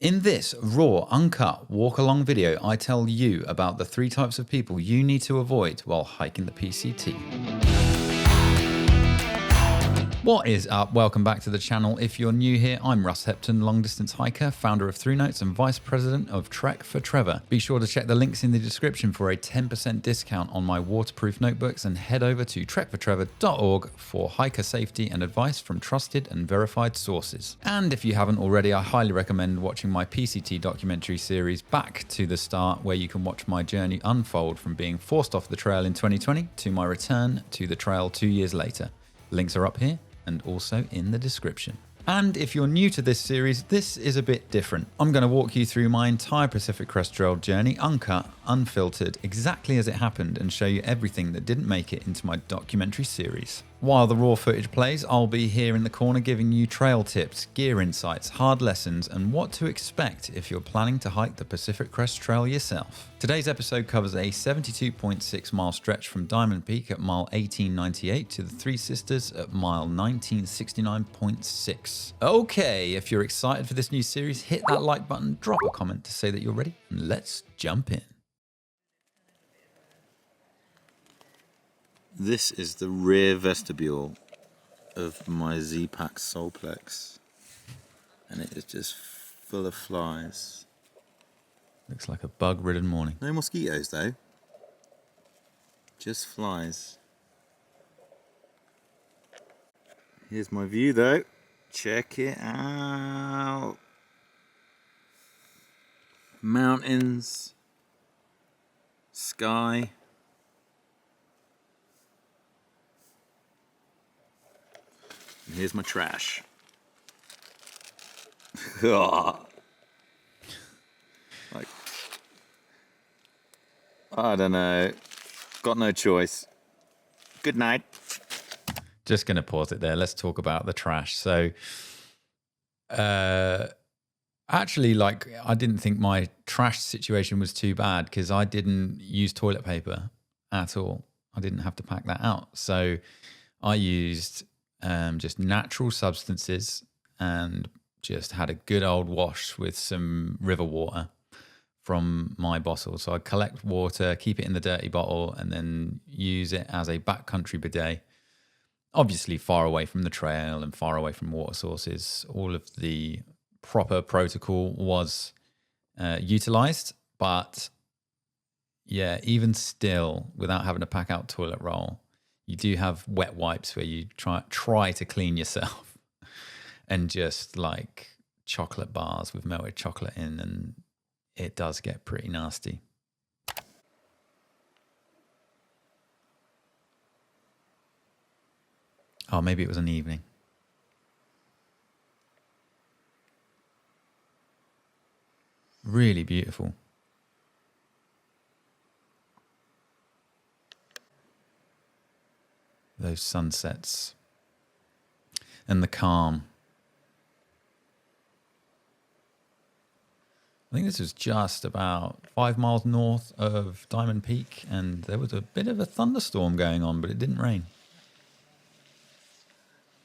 In this raw, uncut, walk-along video, I tell you about the 3 types of people you need to avoid while hiking the PCT. What is up? Welcome back to the channel. If you're new here, I'm Russ Hepton, long-distance hiker, founder of Through Notes and vice president of Trek for Trevor. Be sure to check the links in the description for a 10% discount on my waterproof notebooks and head over to trekfortrevor.org for hiker safety and advice from trusted and verified sources. And if you haven't already, I highly recommend watching my PCT documentary series Back to the Start, where you can watch my journey unfold from being forced off the trail in 2020 to my return to the trail 2 years later. Links are up here and also in the description. And if you're new to this series, this is a bit different. I'm going to walk you through my entire Pacific Crest Trail journey, uncut, unfiltered, exactly as it happened, and show you everything that didn't make it into my documentary series. While the raw footage plays, I'll be here in the corner giving you trail tips, gear insights, hard lessons, and what to expect if you're planning to hike the Pacific Crest Trail yourself. Today's episode covers a 72.6 mile stretch from Diamond Peak at mile 1898 to the Three Sisters at mile 1969.6. Okay, if you're excited for this new series, hit that like button, drop a comment to say that you're ready, and let's jump in. This is the rear vestibule of my Z-Pack Solplex, and it is just full of flies. Looks like a bug-ridden morning. No mosquitoes though, just flies. Here's my view though, check it out. Mountains, sky. And here's my trash. Like, I don't know. Got no choice. Good night. Just going to pause it there. Let's talk about the trash. So, actually, like, I didn't think my trash situation was too bad because I didn't use toilet paper at all. I didn't have to pack that out. So I used just natural substances and just had a good old wash with some river water from my bottle. So I collect water, keep it in the dirty bottle, and then use it as a backcountry bidet. Obviously far away from the trail and far away from water sources. All of the proper protocol was utilized, but yeah, even still, without having to pack out toilet roll, you do have wet wipes where you try to clean yourself, and just like chocolate bars with melted chocolate in, and it does get pretty nasty. Oh, maybe it was an evening. Really beautiful. Those sunsets and the calm. I think this was just about 5 miles north of Diamond Peak, and there was a bit of a thunderstorm going on, but it didn't rain.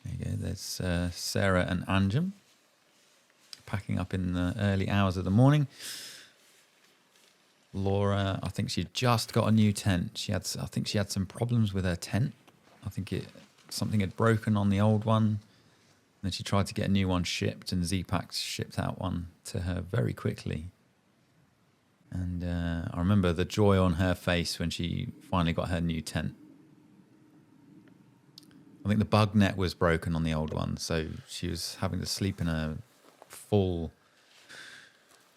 There you go. There's Sarah and Anjum packing up in the early hours of the morning. Laura, I think she just got a new tent. I think she had some problems with her tent. I think something had broken on the old one. And then she tried to get a new one shipped, and Z-Pack shipped out one to her very quickly. And I remember the joy on her face when she finally got her new tent. I think the bug net was broken on the old one, so she was having to sleep in a full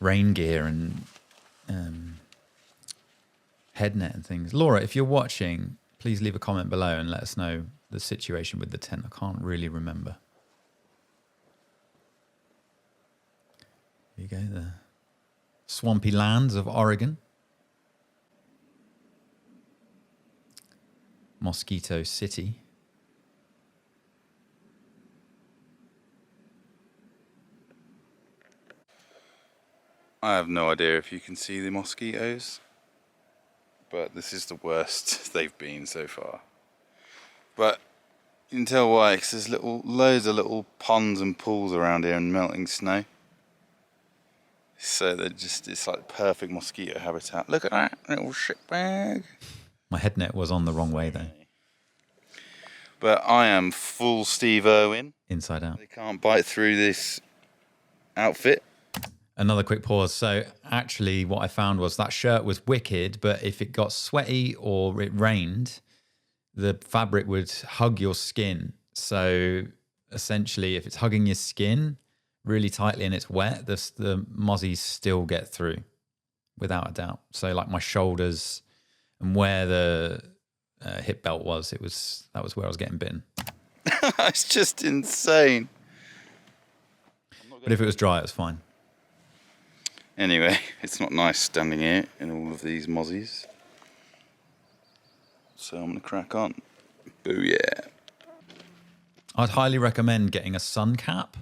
rain gear and head net and things. Laura, if you're watching, please leave a comment below and let us know the situation with the tent. I can't really remember. Here you go, the swampy lands of Oregon. Mosquito City. I have no idea if you can see the mosquitoes, but this is the worst they've been so far. But you can tell why, because there's loads of little ponds and pools around here and melting snow. So it's like perfect mosquito habitat. Look at that little shit bag. My head net was on the wrong way though. But I am full Steve Irwin. Inside out. They can't bite through this outfit. Another quick pause. So actually what I found was that shirt was wicked, but if it got sweaty or it rained, the fabric would hug your skin. So essentially if it's hugging your skin really tightly and it's wet, the mozzies still get through without a doubt. So like my shoulders and where the hip belt was, that was where I was getting bitten. It's just insane. But if it was dry, it was fine. Anyway, it's not nice standing here in all of these mozzies. So I'm going to crack on. Booyah. I'd highly recommend getting a sun cap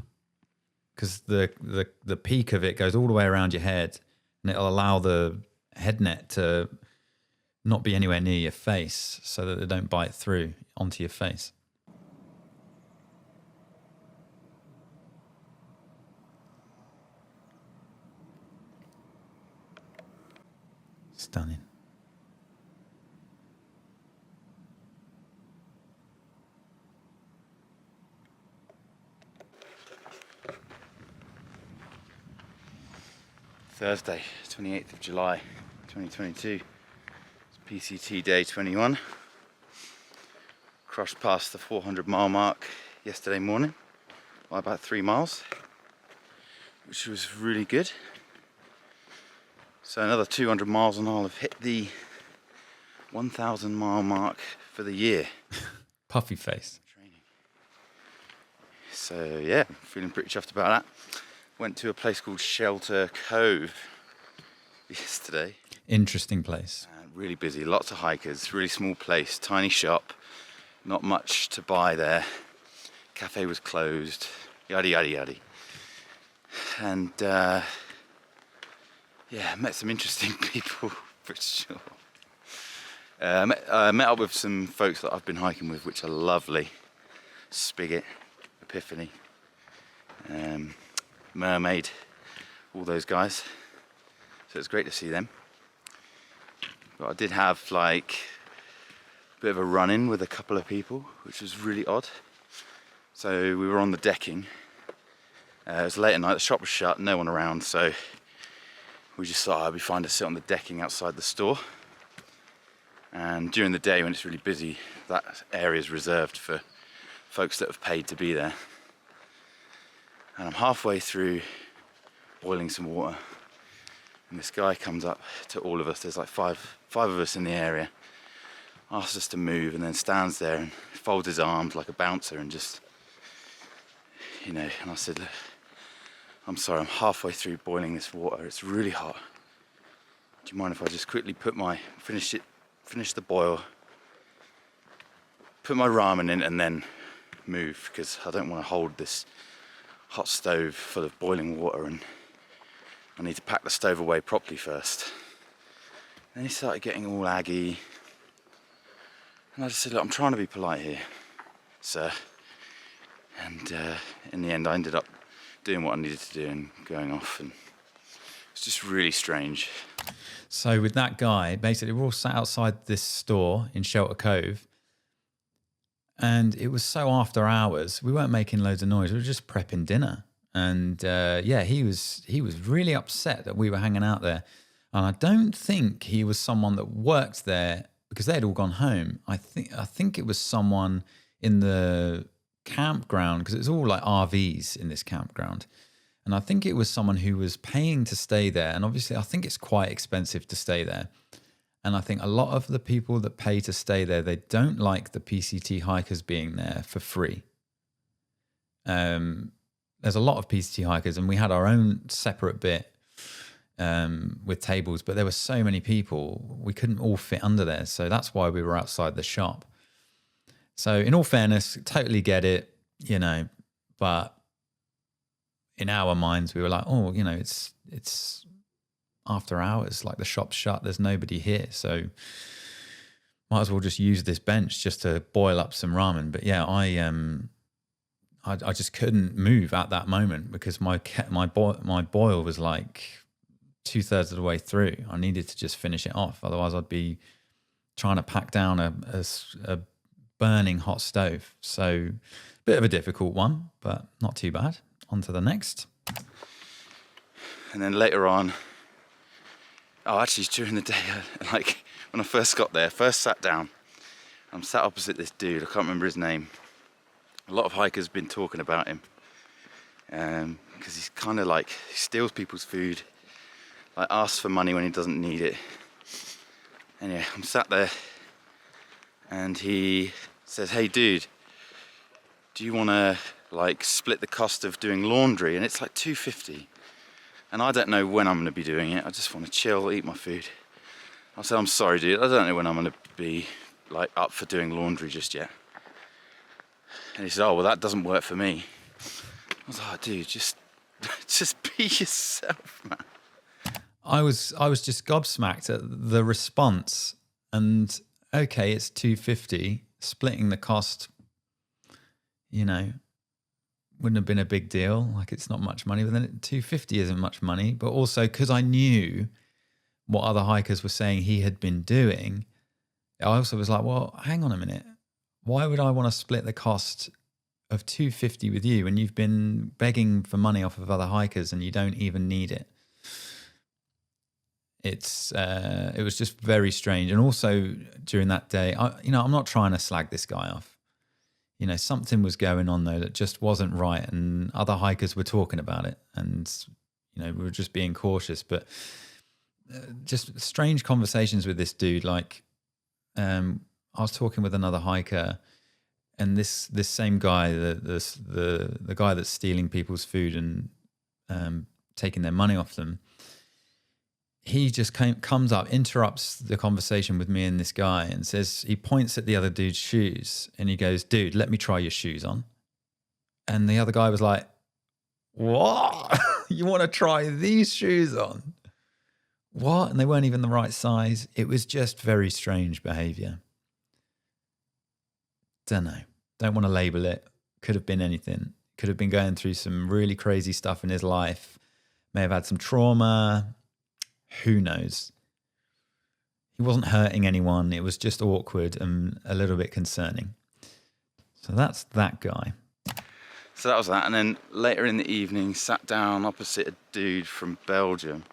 because the peak of it goes all the way around your head and it'll allow the head net to not be anywhere near your face so that they don't bite through onto your face. Stunning. Thursday, 28th of July, 2022. It's PCT day 21. Crossed past the 400 mile mark yesterday morning by about 3 miles, which was really good. So another 200 miles and I'll have hit the 1,000 mile mark for the year. Puffy face. Training. So yeah, feeling pretty chuffed about that. Went to a place called Shelter Cove yesterday. Interesting place. Really busy, lots of hikers, really small place, tiny shop, not much to buy there. Cafe was closed, yada yada yada. And yeah, met some interesting people for sure. I met up with some folks that I've been hiking with, which are lovely. Spigot, Epiphany, Mermaid, all those guys. So it's great to see them. But I did have like a bit of a run-in with a couple of people, which was really odd. So we were on the decking. It was late at night, the shop was shut, no one around, so we just thought it'd be fine to sit on the decking outside the store. And during the day when it's really busy, that area is reserved for folks that have paid to be there. And I'm halfway through boiling some water, and this guy comes up to all of us. There's like five of us in the area, asks us to move, and then stands there and folds his arms like a bouncer and just, you know, and I said, look, I'm sorry, I'm halfway through boiling this water, it's really hot. Do you mind if I just quickly finish the boil, put my ramen in and then move, because I don't want to hold this hot stove full of boiling water and I need to pack the stove away properly first. Then he started getting all aggy. And I just said, look, I'm trying to be polite here, sir. And in the end, I ended up doing what I needed to do and going off. And it's just really strange. So with that guy, basically we're all sat outside this store in Shelter Cove. And it was so after hours, we weren't making loads of noise. We were just prepping dinner. And yeah, he was really upset that we were hanging out there. And I don't think he was someone that worked there because they had all gone home. I think it was someone in the campground, because it's all like RVs in this campground. And I think it was someone who was paying to stay there. And obviously I think it's quite expensive to stay there. And I think a lot of the people that pay to stay there, they don't like the PCT hikers being there for free. There's a lot of PCT hikers, and we had our own separate bit with tables, but there were so many people, we couldn't all fit under there. So that's why we were outside the shop. So in all fairness, totally get it, you know, but in our minds, we were like, oh, you know, it's after hours, like the shop's shut, there's nobody here. So might as well just use this bench just to boil up some ramen. But yeah, I just couldn't move at that moment because my boil was like 2/3 of the way through. I needed to just finish it off. Otherwise, I'd be trying to pack down a burning hot stove. So, bit of a difficult one, but not too bad. On to the next. And then later on, actually during the day, like when I first got there, first sat down, I'm sat opposite this dude, I can't remember his name. A lot of hikers have been talking about him, because he's kind of like, he steals people's food, like asks for money when he doesn't need it. And yeah, I'm sat there and he says, hey dude, do you want to like split the cost of doing laundry? And it's like $2.50. And I don't know when I'm going to be doing it. I just want to chill, eat my food. I said, I'm sorry dude, I don't know when I'm going to be like up for doing laundry just yet. And he said, oh well, that doesn't work for me. I was like, dude, just be yourself, man. I was just gobsmacked at the response. And okay, it's $2.50. Splitting the cost, you know, wouldn't have been a big deal. Like, it's not much money, but then $2.50 isn't much money. But also because I knew what other hikers were saying he had been doing, I also was like, well, hang on a minute. Why would I want to split the cost of $2.50 with you when you've been begging for money off of other hikers and you don't even need it? It was just very strange. And also during that day, I'm not trying to slag this guy off. You know, something was going on though that just wasn't right, and other hikers were talking about it, and you know, we were just being cautious. But just strange conversations with this dude. Like, I was talking with another hiker, and this same guy, the guy that's stealing people's food and taking their money off them, he just comes up, interrupts the conversation with me and this guy, and says, he points at the other dude's shoes and he goes, dude, let me try your shoes on. And the other guy was like, what? You want to try these shoes on? What? And they weren't even the right size. It was just very strange behavior. Don't know. Don't want to label it. Could have been anything. Could have been going through some really crazy stuff in his life. May have had some trauma. Who knows? He wasn't hurting anyone. It was just awkward and a little bit concerning. So that's that guy. So that was that. And then later in the evening, sat down opposite a dude from Belgium.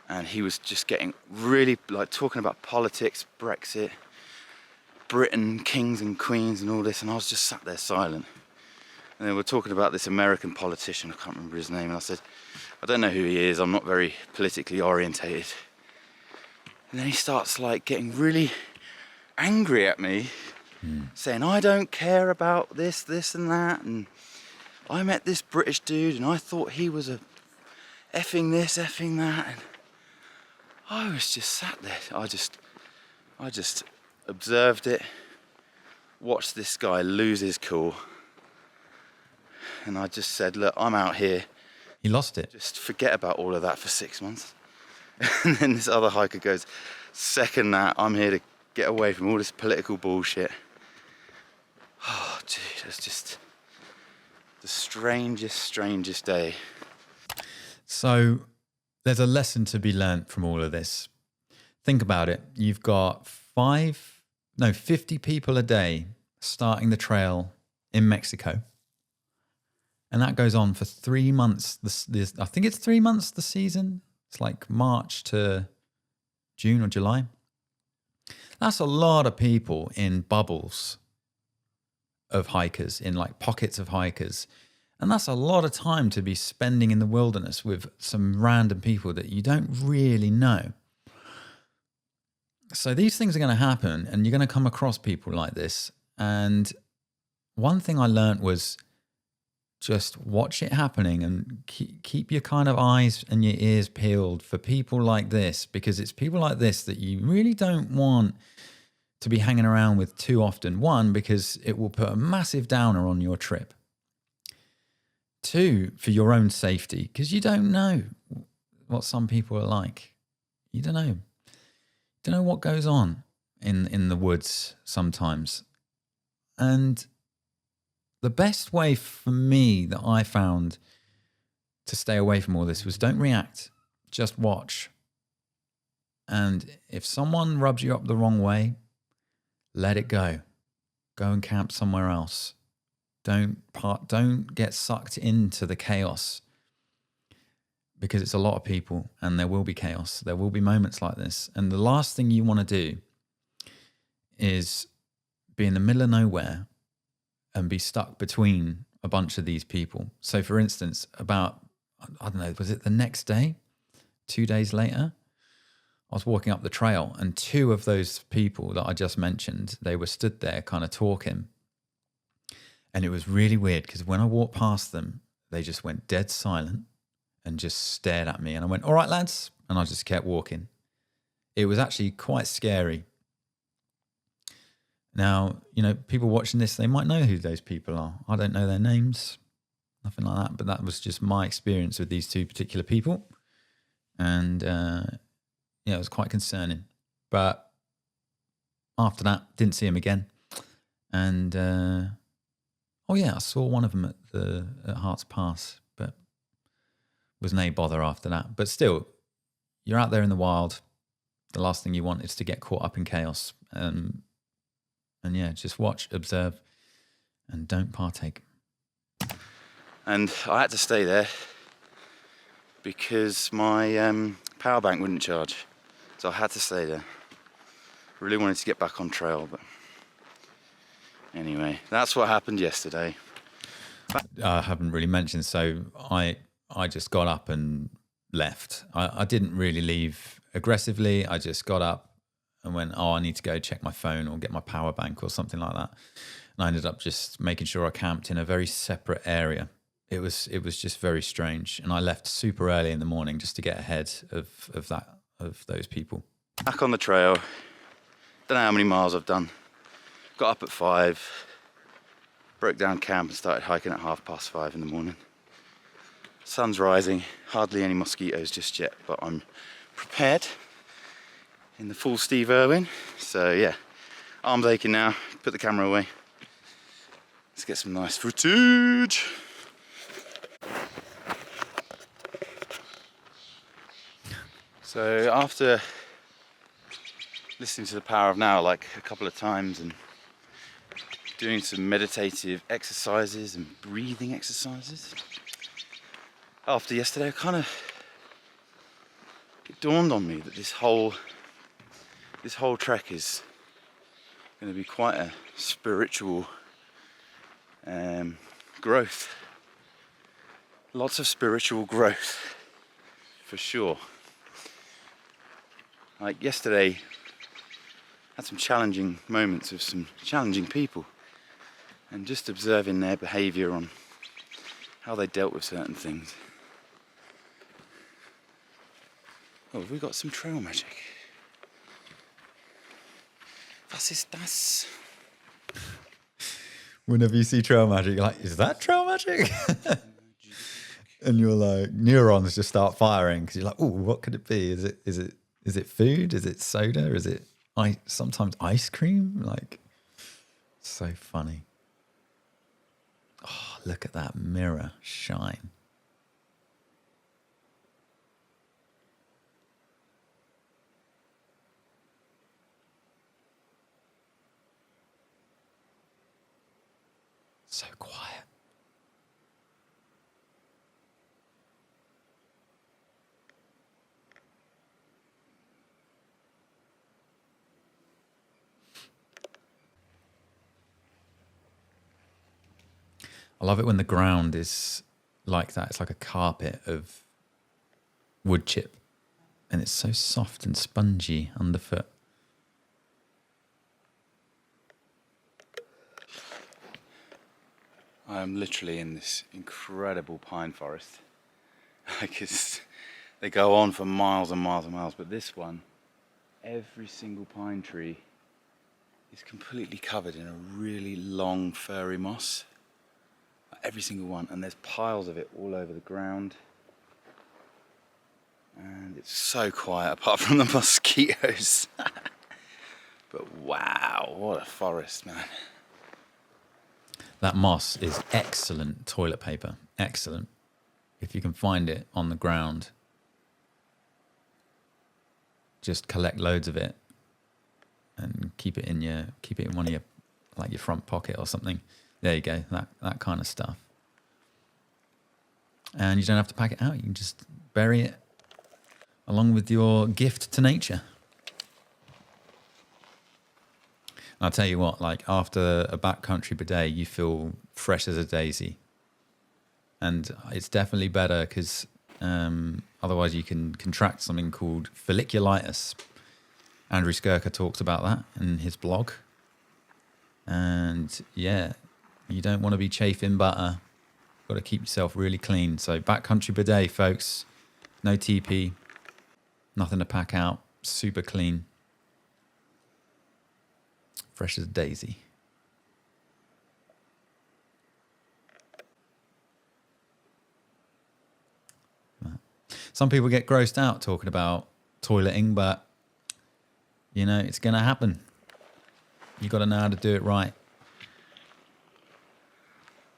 And he was just getting really, like, talking about politics, Brexit, Britain, kings and queens and all this. And I was just sat there silent. And they were talking about this American politician. I can't remember his name. And I said, I don't know who he is. I'm not very politically orientated. And then he starts like getting really angry at me, saying, I don't care about this, this and that. And I met this British dude and I thought he was a effing this, effing that. And I was just sat there. I just observed it, watched this guy lose his cool. And I just said, look, I'm out here. He lost it. Just forget about all of that for 6 months. And then this other hiker goes, second that, I'm here to get away from all this political bullshit. Oh, dude, it's just the strangest day. So there's a lesson to be learnt from all of this. Think about it. You've got 50 people a day starting the trail in Mexico. And that goes on for 3 months. I think it's 3 months, the season. It's like March to June or July. That's a lot of people in bubbles of hikers, in like pockets of hikers. And that's a lot of time to be spending in the wilderness with some random people that you don't really know. So these things are going to happen, and you're going to come across people like this. And one thing I learned was, just watch it happening and keep your kind of eyes and your ears peeled for people like this, because it's people like this that you really don't want to be hanging around with too often. One, because it will put a massive downer on your trip. Two, for your own safety, because you don't know what some people are like. You don't know. You don't know what goes on in the woods sometimes. And the best way for me that I found to stay away from all this was don't react. just watch. And if someone rubs you up the wrong way, let it go. Go and camp somewhere else. Don't get sucked into the chaos, because it's a lot of people and there will be chaos. There will be moments like this. And the last thing you want to do is be in the middle of nowhere and be stuck between a bunch of these people. So for instance, about, I don't know, was it the next day, 2 days later, I was walking up the trail and two of those people that I just mentioned, they were stood there kind of talking. And it was really weird because when I walked past them, they just went dead silent and just stared at me. And I went, all right, lads. And I just kept walking. It was actually quite scary. Now, you know, people watching this, they might know who those people are. I don't know their names, nothing like that. But that was just my experience with these two particular people. And, yeah, it was quite concerning. But after that, didn't see him again. And, oh yeah, I saw one of them at Hearts Pass, but was no bother after that. But still, you're out there in the wild. The last thing you want is to get caught up in chaos. And yeah, just watch, observe, and don't partake. And I had to stay there because my power bank wouldn't charge. So I had to stay there. Really wanted to get back on trail, but anyway, that's what happened yesterday. I haven't really mentioned, so I just got up and left. I didn't really leave aggressively. I just got up and went, oh, I need to go check my phone or get my power bank or something like that. And I ended up just making sure I camped in a very separate area. It was just very strange. And I left super early in the morning just to get ahead of those people. Back on the trail. Don't know how many miles I've done. Got up at 5, broke down camp and started hiking at 5:30 in the morning. Sun's rising, hardly any mosquitoes just yet, but I'm prepared in the full Steve Irwin. So yeah, arms aching now, put the camera away. Let's get some nice footage. So after listening to the Power of Now like a couple of times and doing some meditative exercises and breathing exercises, after yesterday it dawned on me that this whole trek is going to be quite a spiritual growth. Lots of spiritual growth, for sure. Like yesterday, had some challenging moments with some challenging people, and just observing their behaviour on how they dealt with certain things. Oh, have we got some trail magic? Was ist das? Whenever you see trail magic, you're like, is that trail magic? And you're like, neurons just start firing because you're like, oh, what could it be? Is it food? Is it soda? Is it sometimes ice cream? Like, so funny. Oh, look at that mirror shine. So quiet. I love it when the ground is like that. It's like a carpet of wood chip. And it's so soft and spongy underfoot. I'm literally in this incredible pine forest. They go on for miles and miles and miles, but this one, every single pine tree is completely covered in a really long furry moss. Every single one, and there's piles of it all over the ground. And it's so quiet apart from the mosquitoes. But wow, what a forest, man. That moss is excellent toilet paper. Excellent. If you can find it on the ground, just collect loads of it and keep it in one of your, like your front pocket or something. There you go, that kind of stuff. And you don't have to pack it out. You can just bury it along with your gift to nature. And I'll tell you what, like after a backcountry bidet, you feel fresh as a daisy. And it's definitely better because otherwise you can contract something called folliculitis. Andrew Skirker talks about that in his blog. And yeah, you don't want to be chafing butter. Got to keep yourself really clean. So backcountry bidet, folks. No TP. Nothing to pack out. Super clean. Fresh as a daisy. Some people get grossed out talking about toileting, but you know, it's going to happen. You got to know how to do it right.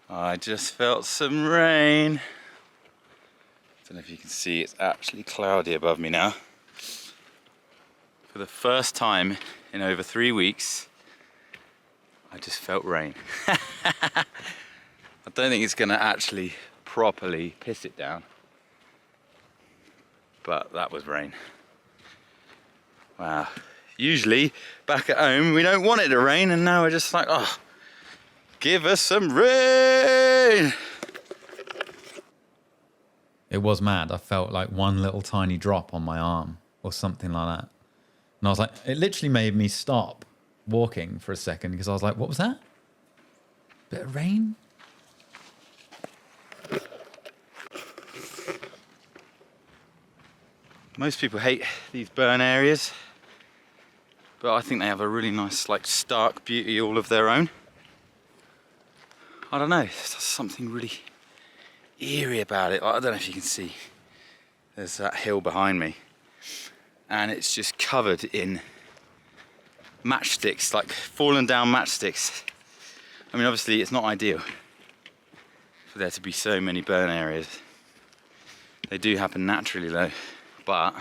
I just felt some rain. Don't know if you can see, it's actually cloudy above me now. For the first time in over 3 weeks, I just felt rain. I don't think it's gonna actually properly piss it down, but that was rain. Wow. Usually back at home we don't want it to rain, and now we're just like, oh, give us some rain. It was mad. I felt like one little tiny drop on my arm or something like that. And I was like, it literally made me stop walking for a second because I was like, what was that? Bit of rain? Most people hate these burn areas, but I think they have a really nice, like, stark beauty all of their own. I don't know, there's something really eerie about it. I don't know if you can see. There's that hill behind me, and it's just covered in matchsticks, like fallen down matchsticks. I mean, obviously it's not ideal for there to be so many burn areas. They do happen naturally though, but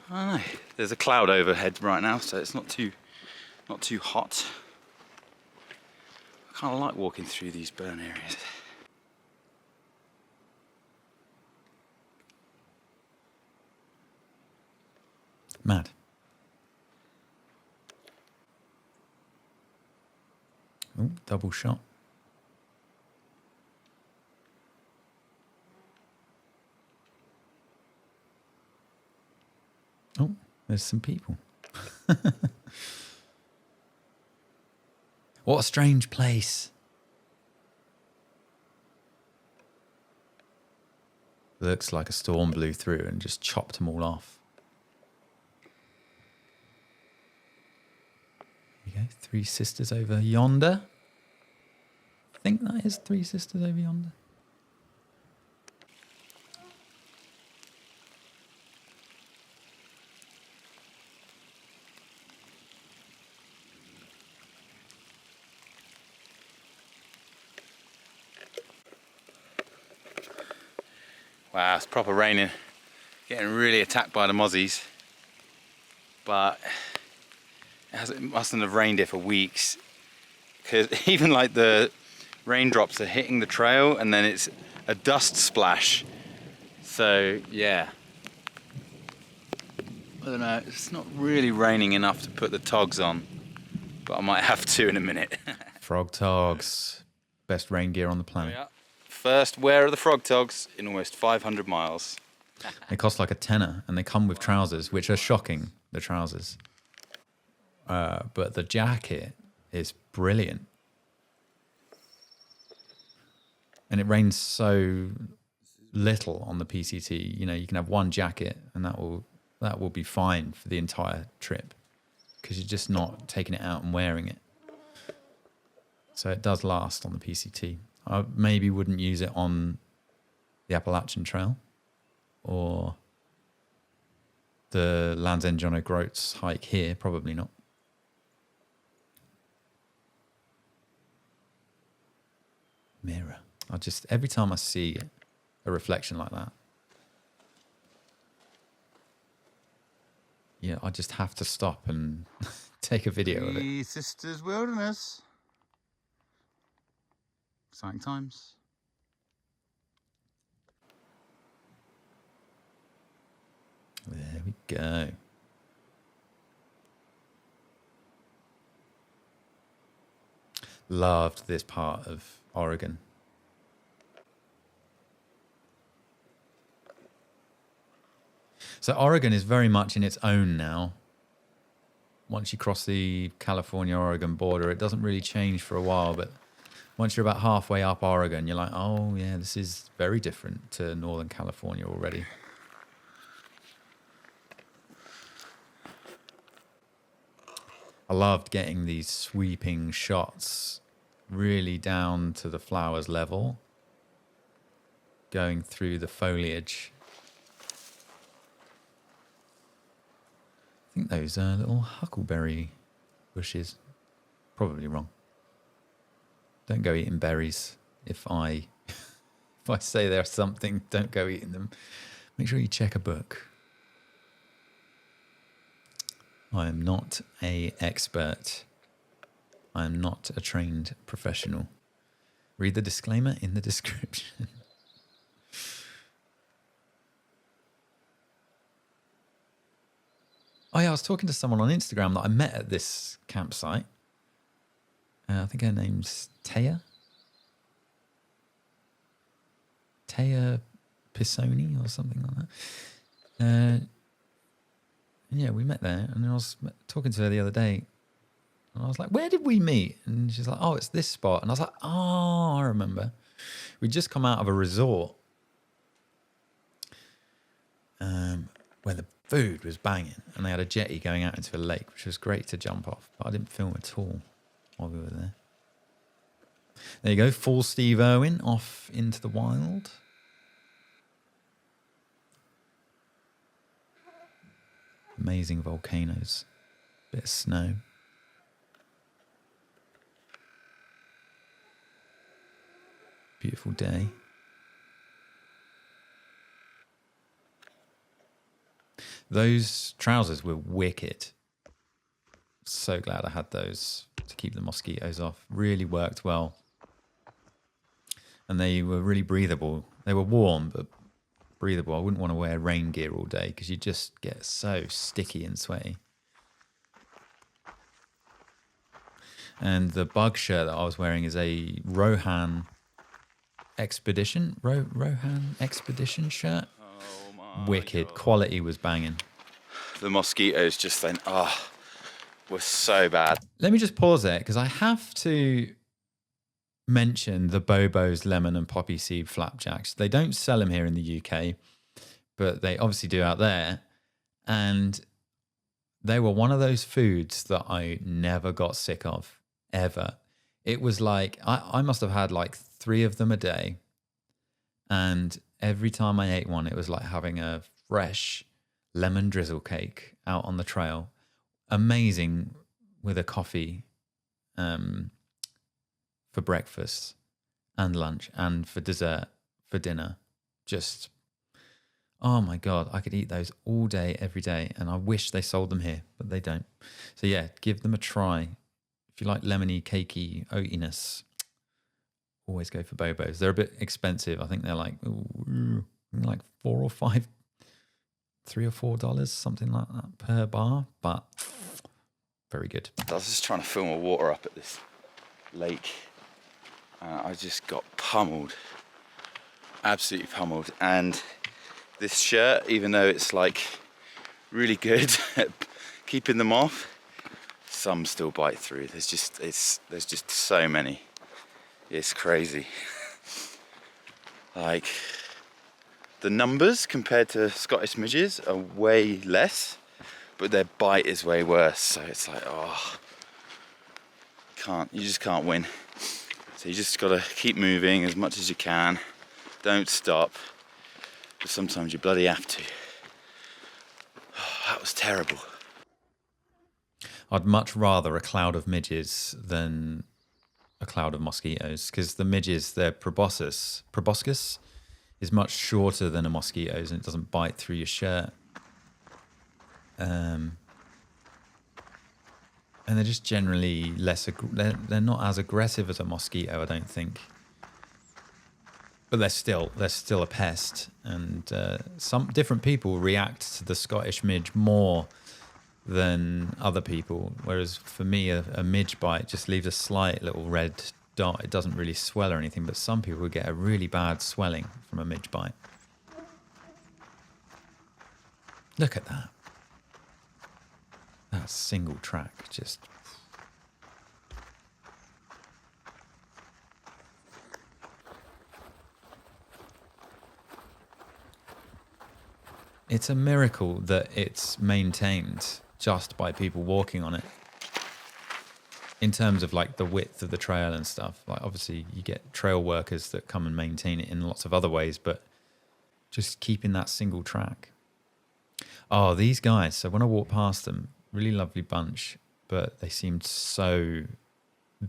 I don't know. There's a cloud overhead right now, so it's not too hot. I kind of like walking through these burn areas. Mad. Oh, double shot. Oh, there's some people. What a strange place. Looks like a storm blew through and just chopped them all off. There you go, Three Sisters over yonder. I think that is Three Sisters over yonder. Wow, it's proper raining. Getting really attacked by the mozzies. But it mustn't have rained here for weeks. Because even like the raindrops are hitting the trail and then it's a dust splash. So yeah. I don't know, it's not really raining enough to put the togs on. But I might have to in a minute. Frog togs. Best rain gear on the planet. Yeah. First wear of the frog togs in almost 500 miles. They cost like $10 and they come with trousers, which are shocking, the trousers. But the jacket is brilliant. And it rains so little on the PCT. You know, you can have one jacket and that will be fine for the entire trip because you're just not taking it out and wearing it. So it does last on the PCT. I maybe wouldn't use it on the Appalachian Trail or the Land's End John O'Groats hike here, probably not. Mirror. Every time I see a reflection like that, Yeah, I just have to stop and take a video of it. The Sisters Wilderness. Exciting times. There we go. Loved this part of Oregon. So Oregon is very much in its own now. Once you cross the California-Oregon border, it doesn't really change for a while, but once you're about halfway up Oregon, you're like, oh yeah, this is very different to Northern California already. I loved getting these sweeping shots really down to the flowers level, going through the foliage. I think those are little huckleberry bushes. Probably wrong. Don't go eating berries. If I say there's something, don't go eating them. Make sure you check a book. I am not an expert. I am not a trained professional. Read the disclaimer in the description. Oh yeah, I was talking to someone on Instagram that I met at this campsite. I think her name's Taya. Taya Pisoni or something like that. Yeah, we met there, and I was talking to her the other day, and I was like, where did we meet? And she's like, oh, it's this spot. And I was like, oh, I remember. We'd just come out of a resort where the food was banging, and they had a jetty going out into a lake, which was great to jump off, but I didn't film at all while we were there. There you go, full Steve Irwin off into the wild. Amazing volcanoes, bit of snow. Beautiful day. Those trousers were wicked. So glad I had those to keep the mosquitoes off. Really worked well. And they were really breathable. They were warm, but breathable. I wouldn't want to wear rain gear all day because you just get so sticky and sweaty. And the bug shirt that I was wearing is a Rohan Expedition shirt. Oh my Wicked. God. Quality was banging. The mosquitoes just then, were so bad. Let me just pause there because I have to mention the Bobo's lemon and poppy seed flapjacks. They don't sell them here in the UK, but they obviously do out there. And they were one of those foods that I never got sick of, ever. It was like, I must have had like 3 of them a day. And every time I ate one, it was like having a fresh lemon drizzle cake out on the trail. Amazing with a coffee for breakfast and lunch and for dessert, for dinner. Just, oh my God, I could eat those all day, every day. And I wish they sold them here, but they don't. So yeah, give them a try. If you like lemony, cakey oatiness, always go for Bobo's. They're a bit expensive. I think they're like, like $4 or $5, $3 or $4, something like that per bar, but very good. I was just trying to fill my water up at this lake. I just got pummeled, absolutely pummeled. And this shirt, even though it's like really good at keeping them off, some still bite through. There's just so many. It's crazy. Like the numbers compared to Scottish midges are way less, but their bite is way worse. So it's like, you just can't win. So you just gotta keep moving as much as you can. Don't stop. But sometimes you bloody have to. That was terrible. I'd much rather a cloud of midges than a cloud of mosquitoes, because the midges, their proboscis is much shorter than a mosquito's and it doesn't bite through your shirt. And they're just generally less. They're not as aggressive as a mosquito, I don't think. But they're still a pest, and some different people react to the Scottish midge more than other people. Whereas for me, a midge bite just leaves a slight little red dot. It doesn't really swell or anything. But some people get a really bad swelling from a midge bite. Look at that. That single track just. It's a miracle that it's maintained just by people walking on it. In terms of like the width of the trail and stuff, like obviously you get trail workers that come and maintain it in lots of other ways, but just keeping that single track. Oh, these guys. So when I walked past them, really lovely bunch, but they seemed so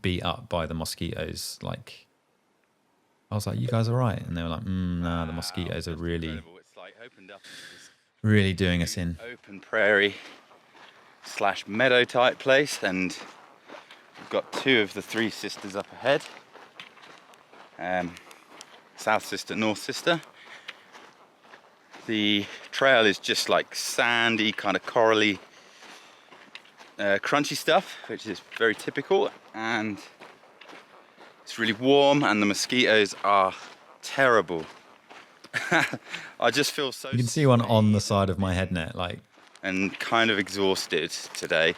beat up by the mosquitoes. Like, I was like, you guys all right? And they were like, nah, the mosquitoes are really, It's like opened up really doing us in. open prairie / meadow type place, and we've got 2 of the 3 sisters up ahead. South sister, north sister. The trail is just like sandy, kind of corally, crunchy stuff, which is very typical, and it's really warm, and the mosquitoes are terrible. I just feel so. You can see one on the side of my head net, like, and kind of exhausted today.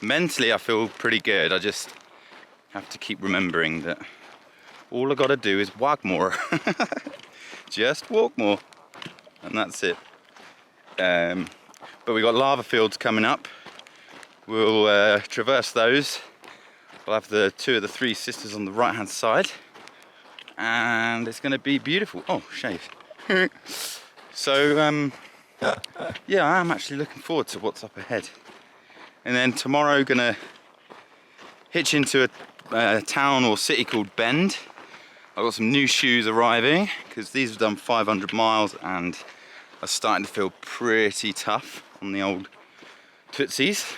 Mentally, I feel pretty good. I just have to keep remembering that all I got to do is walk more. Just walk more, and that's it. But we got lava fields coming up. We'll traverse those. We'll have the 2 of the 3 sisters on the right hand side, and it's going to be beautiful. Oh, shave. So yeah, I'm actually looking forward to what's up ahead. And then tomorrow, gonna hitch into a town or city called Bend. I've got some new shoes arriving because these have done 500 miles and are starting to feel pretty tough on the old tootsies.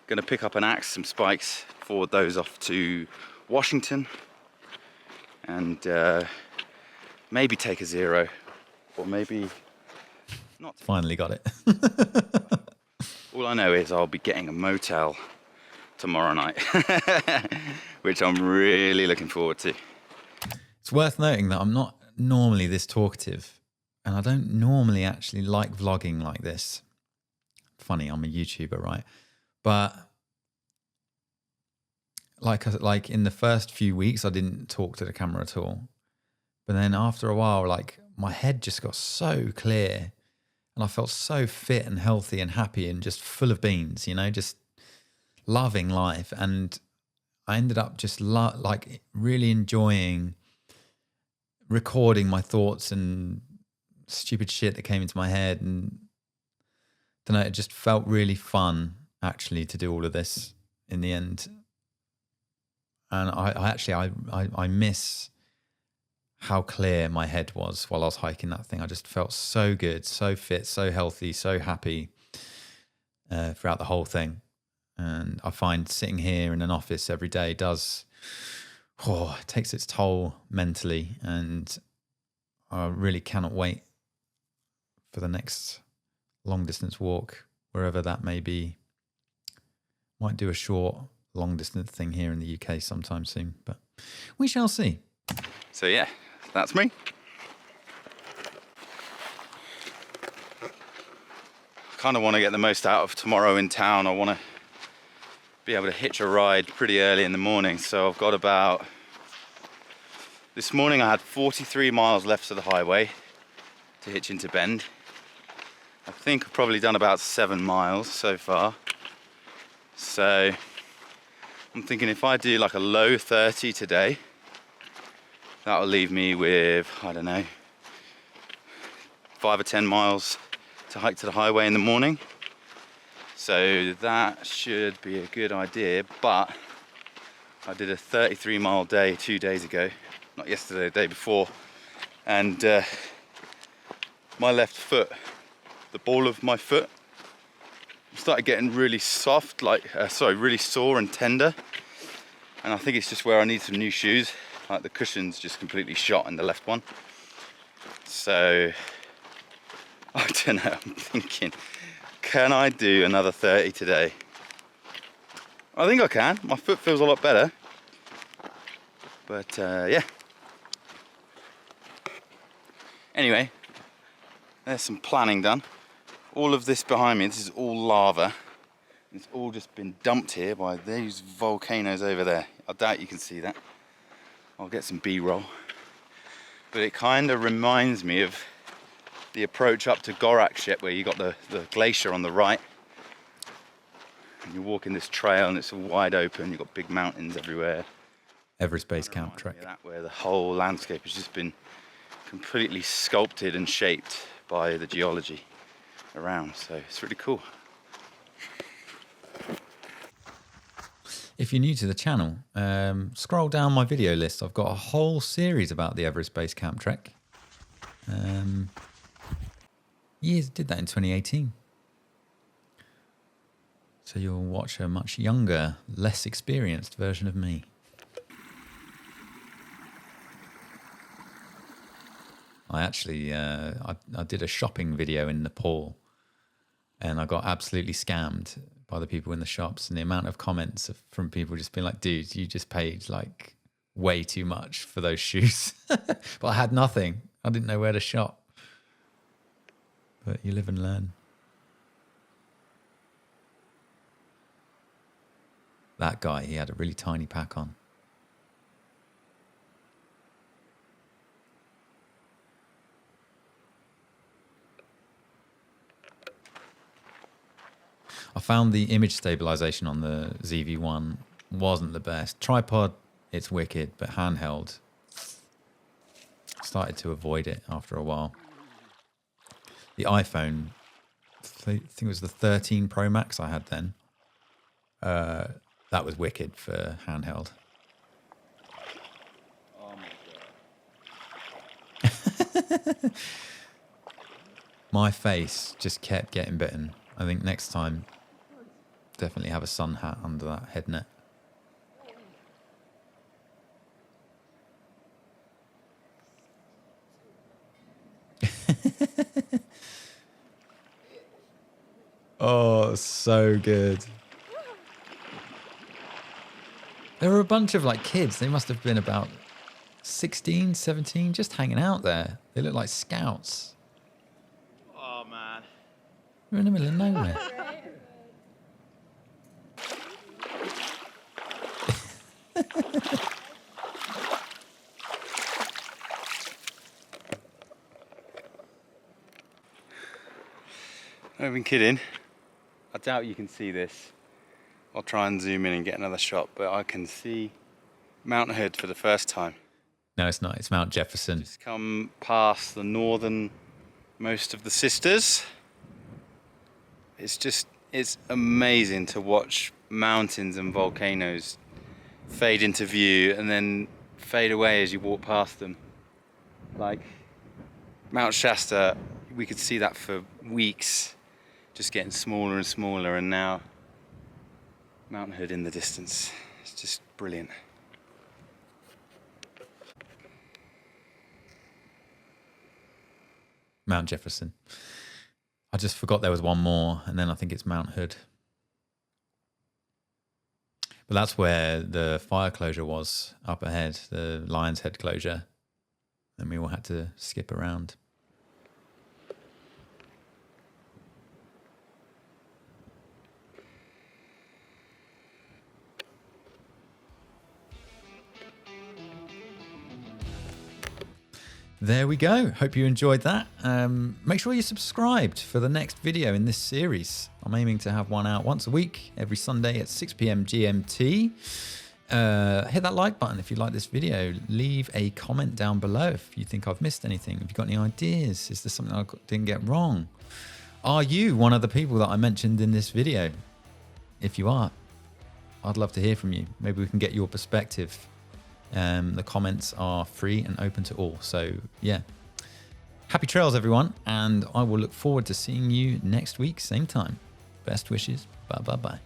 Gonna pick up an axe, some spikes, forward those off to Washington, and maybe take a 0, or maybe not. finally got it. All I know is I'll be getting a motel tomorrow night, which I'm really looking forward to. It's worth noting that I'm not normally this talkative, and I don't normally actually like vlogging like this. Funny, I'm a YouTuber, right? But like in the first few weeks, I didn't talk to the camera at all. But then after a while, like my head just got so clear, and I felt so fit and healthy and happy and just full of beans, you know, just loving life. And I ended up just like really enjoying recording my thoughts and stupid shit that came into my head. And I don't know, it just felt really fun actually to do all of this in the end. And I miss how clear my head was while I was hiking that thing. I just felt so good, so fit, so healthy, so happy throughout the whole thing. And I find sitting here in an office every day it takes its toll mentally. And I really cannot wait for the next long distance walk, wherever that may be. Might do a short, long distance thing here in the UK sometime soon, but we shall see. So yeah, that's me. Kind of want to get the most out of tomorrow in town. I want to be able to hitch a ride pretty early in the morning. So I've got about, this morning I had 43 miles left of the highway to hitch into Bend. I think I've probably done about 7 miles so far. So I'm thinking if I do like a low 30 today, that'll leave me with, I don't know, 5 or 10 miles to hike to the highway in the morning. So that should be a good idea, but I did a 33-mile day 2 days ago, not yesterday, the day before, and my left foot the ball of my foot started getting really soft, really sore and tender. And I think it's just where I need some new shoes. Like the cushion's just completely shot in the left one. So, I don't know, I'm thinking, can I do another 30 today? I think I can. My foot feels a lot better. But yeah. Anyway, there's some planning done. All of this behind me, this is all lava. It's all just been dumped here by these volcanoes over there. I doubt you can see that. I'll get some B-roll. But it kind of reminds me of the approach up to Gorakshep, where you got the glacier on the right. And you're walking this trail and it's all wide open. You've got big mountains everywhere. Everest Base Camp Trek. That, where the whole landscape has just been completely sculpted and shaped by the geology around. So it's really cool. If you're new to the channel, scroll down my video list. I've got a whole series about the Everest Base Camp Trek. Did that in 2018. So you'll watch a much younger, less experienced version of me. I actually, I did a shopping video in Nepal, and I got absolutely scammed by the people in the shops, and the amount of comments from people just being like, dude, you just paid like way too much for those shoes. But I had nothing. I didn't know where to shop. But you live and learn. That guy, he had a really tiny pack on. I found the image stabilization on the ZV-1 wasn't the best. Tripod, it's wicked, but handheld, started to avoid it after a while. The iPhone, I think it was the 13 Pro Max I had then. That was wicked for handheld. Oh my God. My face just kept getting bitten. I think next time, definitely have a sun hat under that head net. Oh, so good. There were a bunch of like kids. They must have been about 16, 17, just hanging out there. They look like scouts. Oh man. We're in the middle of nowhere. I'm not even kidding. I doubt you can see this. I'll try and zoom in and get another shot, but I can see Mount Hood for the first time. No, it's not. It's Mount Jefferson. Just come past the northernmost of the sisters. It's amazing to watch mountains and volcanoes fade into view and then fade away as you walk past them. Like Mount Shasta, we could see that for weeks, just getting smaller and smaller, and now Mount Hood in the distance. It's just brilliant. Mount Jefferson. I just forgot there was one more, and then I think it's Mount Hood. But that's where the fire closure was up ahead, the Lion's Head closure. And we all had to skip around. There we go. Hope you enjoyed that. Make sure you're subscribed for the next video in this series. I'm aiming to have one out once a week, every Sunday at 6 p.m. GMT. Hit that like button if you like this video. Leave a comment down below if you think I've missed anything. If you've got any ideas, is there something I didn't get wrong? Are you one of the people that I mentioned in this video? If you are, I'd love to hear from you. Maybe we can get your perspective. The comments are free and open to all. So yeah, Happy trails, everyone, and I will look forward to seeing you next week, same time. Best wishes. Bye bye bye.